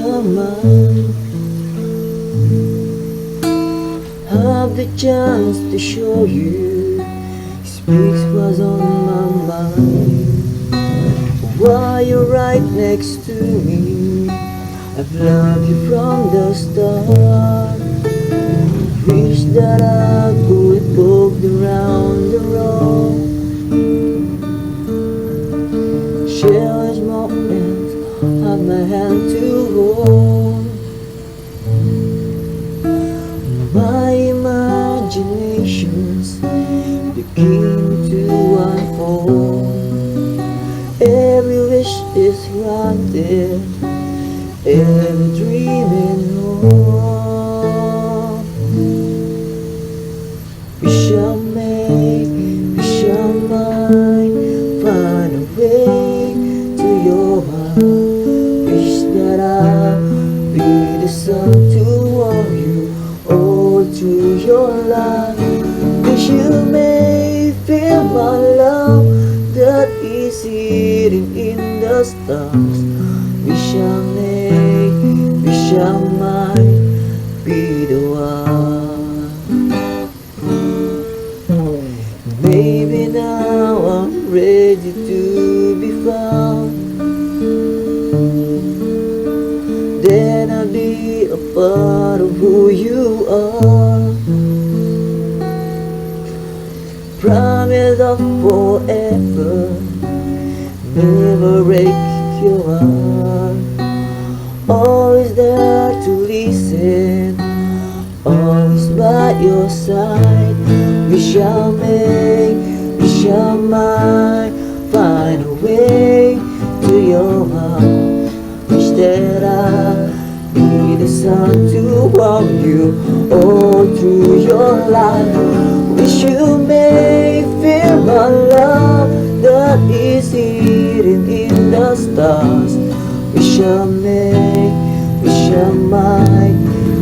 shall mine have the chance to show you. Speaks what's on my mind. While you're right next to me, I've loved you from the start. Wish that I could walk around the road, share this moment, have my hand to hold. My imaginations begin to unfold. Every wish is granted, every dream and hope. We shall make, we shall find a way to your heart. Wish that I'll be the sun to warm you all through your life. Wish you may feel my love that is hidden in the stars. We shall make, we shall might be the one. Maybe now I'm ready to be found. Then I'll be a part of who you are. Promise of forever, never break your heart. Always there to listen, always by your side. We shall make, we shall might find a way to your heart. Wish that I'll be the sun to warm you all through your life. Wish you may feel my love that is hidden in the stars. We shall make, we shall might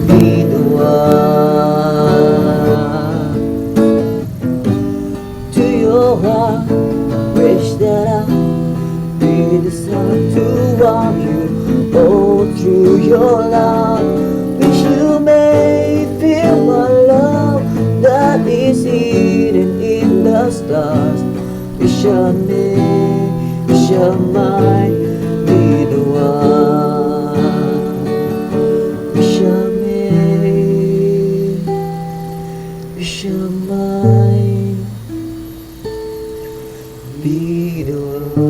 be the one. To your heart, wish that I'll be the sun to warm you all through your life. Wish you may feel my love that is hidden in the stars. We shall make, we shall might be the one. We shall make, we shall might be the one.